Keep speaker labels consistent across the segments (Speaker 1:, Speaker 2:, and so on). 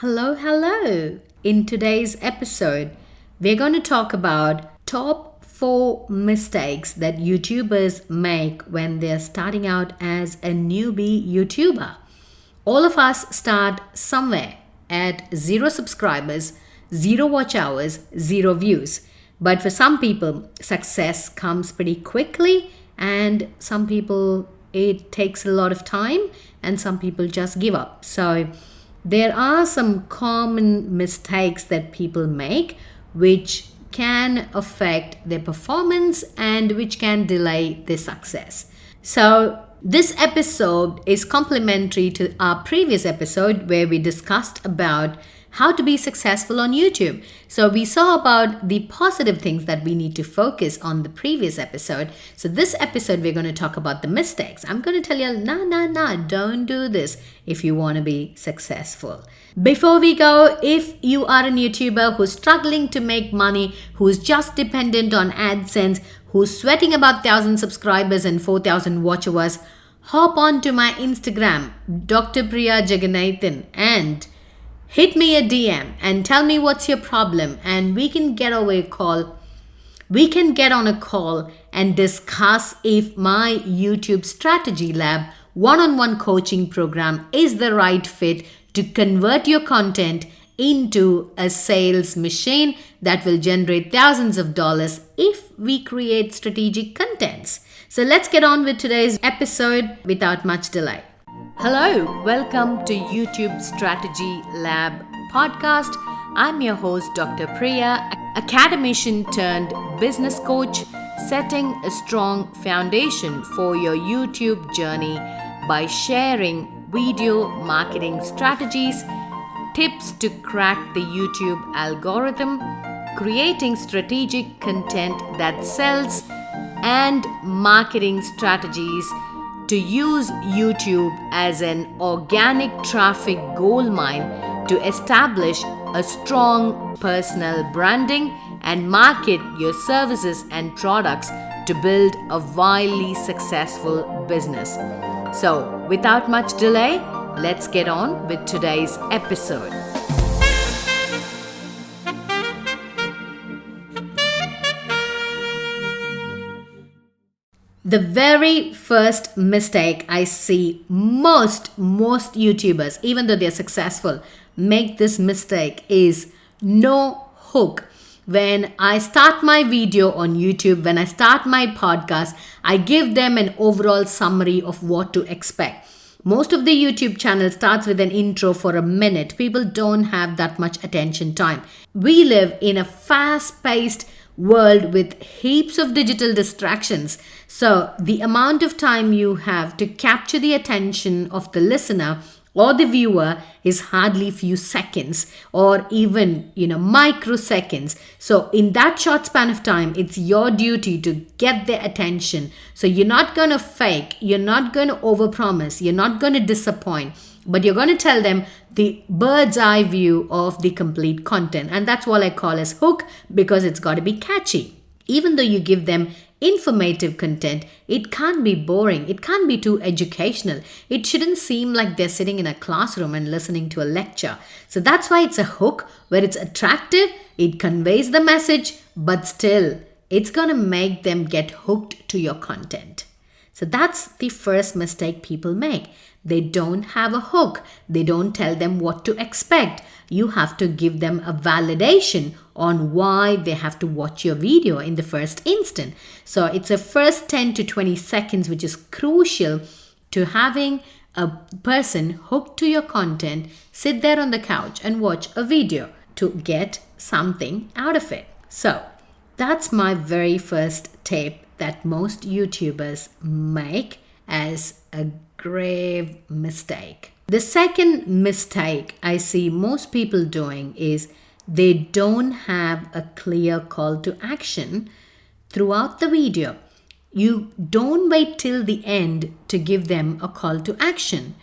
Speaker 1: Hello, hello. In today's episode, we're going to talk about top 4 mistakes that YouTubers make when they're starting out as a newbie YouTuber. All of us start somewhere at 0 subscribers, 0 watch hours, 0 views. But for some people, success comes pretty quickly, and some people it takes a lot of time, and some people just give up. So there are some common mistakes that people make which can affect their performance and which can delay their success. So, this episode is complementary to our previous episode where we discussed about how to be successful on YouTube. So we saw about the positive things that we need to focus on the previous episode. So this episode, we're going to talk about the mistakes. I'm going to tell you, don't do this if you want to be successful. Before we go, if you are a YouTuber who's struggling to make money, who's just dependent on AdSense, who's sweating about 1,000 subscribers and 4,000 watch hours, hop on to my Instagram, Dr. Priya Jaganathan, and hit me a DM and tell me what's your problem, and we can get on a call and discuss if my YouTube Strategy Lab one-on-one coaching program is the right fit to convert your content into a sales machine that will generate thousands of dollars if we create strategic contents. So let's get on with today's episode without much delay. Hello, welcome to YouTube Strategy Lab podcast. I'm your host, Dr. Priya, Academician turned business coach, setting a strong foundation for your YouTube journey by sharing video marketing strategies, tips to crack the YouTube algorithm, creating strategic content that sells, and marketing strategies to use YouTube as an organic traffic gold mine to establish a strong personal branding and market your services and products to build a wildly successful business. So, without much delay, let's get on with today's episode. The very first mistake I see most YouTubers, even though they're successful, make this mistake is no hook. When I start my video on YouTube, when I start my podcast, I give them an overall summary of what to expect. Most of the YouTube channel starts with an intro for a minute. People don't have that much attention time. We live in a fast-paced world with heaps of digital distractions. So the amount of time you have to capture the attention of the listener or the viewer is hardly few seconds or even microseconds. So in that short span of time, it's your duty to get their attention. So you're not going to fake, you're not going to overpromise, you're not going to disappoint, but you're going to tell them the bird's eye view of the complete content. And that's what I call as hook, because it's got to be catchy. Even though you give them informative content, it can't be boring. It can't be too educational. It shouldn't seem like they're sitting in a classroom and listening to a lecture. So that's why it's a hook, where it's attractive, it conveys the message, but still, it's going to make them get hooked to your content. So that's the first mistake people make. They don't have a hook. They don't tell them what to expect. You have to give them a validation on why they have to watch your video in the first instant. So it's a first 10 to 20 seconds, which is crucial to having a person hooked to your content, sit there on the couch and watch a video to get something out of it. So that's my very first tip that most YouTubers make as a grave mistake. The second mistake I see most people doing is they don't have a clear call to action throughout the video. You don't wait till the end to give them a call to action.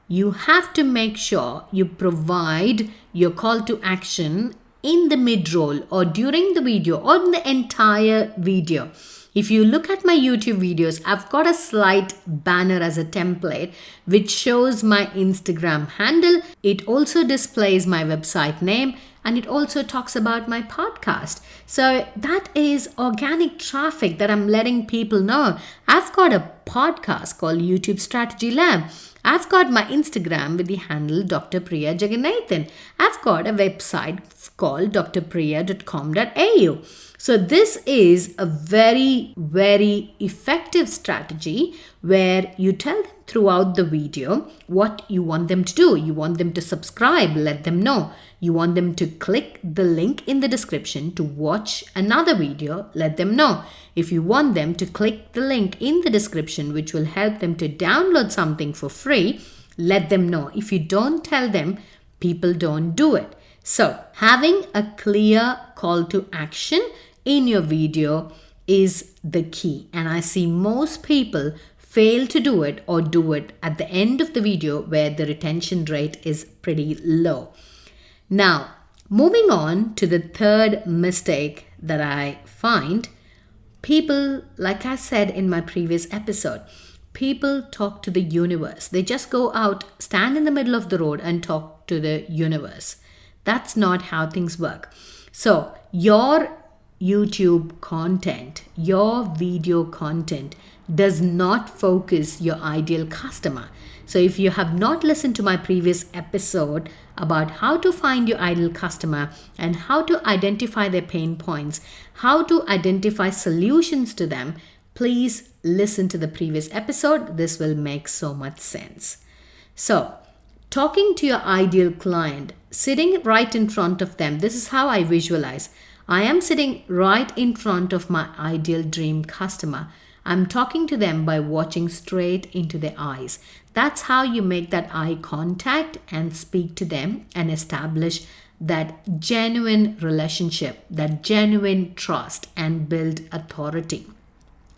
Speaker 1: You have to make sure you provide your call to action in the mid-roll or during the video or in the entire video. If you look at my YouTube videos, I've got a slight banner as a template which shows my Instagram handle. It also displays my website name, and it also talks about my podcast. So that is organic traffic that I'm letting people know. I've got a podcast called YouTube Strategy Lab. I've got my Instagram with the handle Dr. Priya Jaganathan. I've got a website called drpriya.com.au. So this is a very, very effective strategy where you tell them throughout the video what you want them to do. You want them to subscribe, let them know. You want them to click the link in the description to watch another video, let them know. If you want them to click the link in the description which will help them to download something for free, let them know. If you don't tell them, people don't do it. So having a clear call to action in your video is the key. And I see most people fail to do it or do it at the end of the video where the retention rate is pretty low. Now, moving on to the third mistake that I find, people, like I said in my previous episode, people talk to the universe. They just go out, stand in the middle of the road and talk to the universe. That's not how things work. So your YouTube content, your video content does not focus your ideal customer. So if you have not listened to my previous episode about how to find your ideal customer and how to identify their pain points, how to identify solutions to them, please listen to the previous episode. This will make so much sense. So talking to your ideal client, sitting right in front of them, this is how I visualize. I am sitting right in front of my ideal dream customer. I'm talking to them by watching straight into their eyes. That's how you make that eye contact and speak to them and establish that genuine relationship, that genuine trust, and build authority.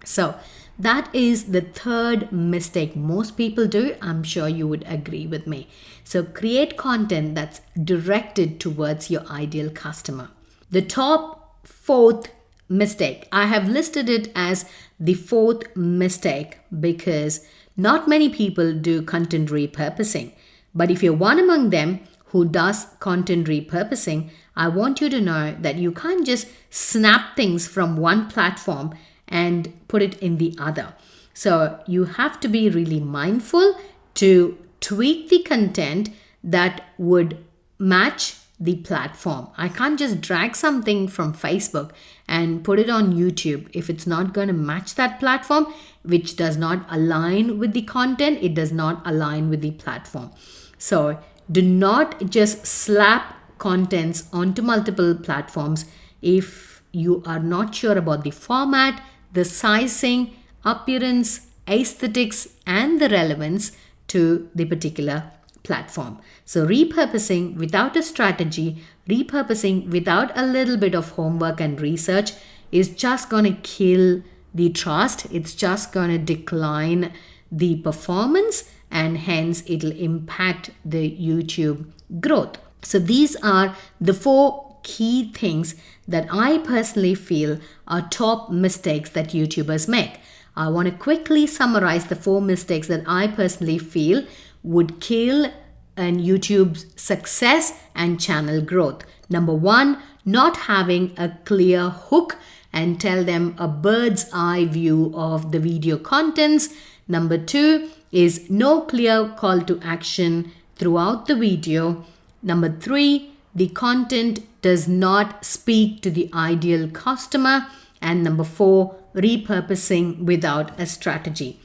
Speaker 1: So that is the third mistake most people do. I'm sure you would agree with me. So create content that's directed towards your ideal customer. The top fourth mistake, I have listed it as the fourth mistake because not many people do content repurposing. But if you're one among them who does content repurposing, I want you to know that you can't just snap things from one platform and put it in the other. So you have to be really mindful to tweak the content that would match the platform. I can't just drag something from Facebook and put it on YouTube if it's not going to match that platform, which does not align with the content. It does not align with the platform. So do not just slap contents onto multiple platforms if you are not sure about the format, the sizing, appearance, aesthetics, and the relevance to the particular platform. So repurposing without a strategy, repurposing without a little bit of homework and research is just going to kill the trust. It's just going to decline the performance, and hence it'll impact the YouTube growth. So these are the 4 key things that I personally feel are top mistakes that YouTubers make. I want to quickly summarize the 4 mistakes that I personally feel would kill an YouTube's success and channel growth. Number 1, not having a clear hook and tell them a bird's eye view of the video contents. Number 2 is no clear call to action throughout the video. Number 3, the content does not speak to the ideal customer. And number 4, repurposing without a strategy.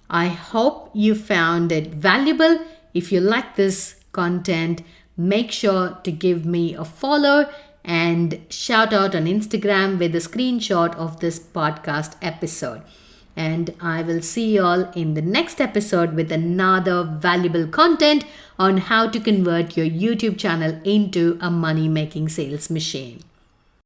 Speaker 1: I hope you found it valuable. If you like this content, make sure to give me a follow and shout out on Instagram with a screenshot of this podcast episode. And I will see you all in the next episode with another valuable content on how to convert your YouTube channel into a money-making sales machine.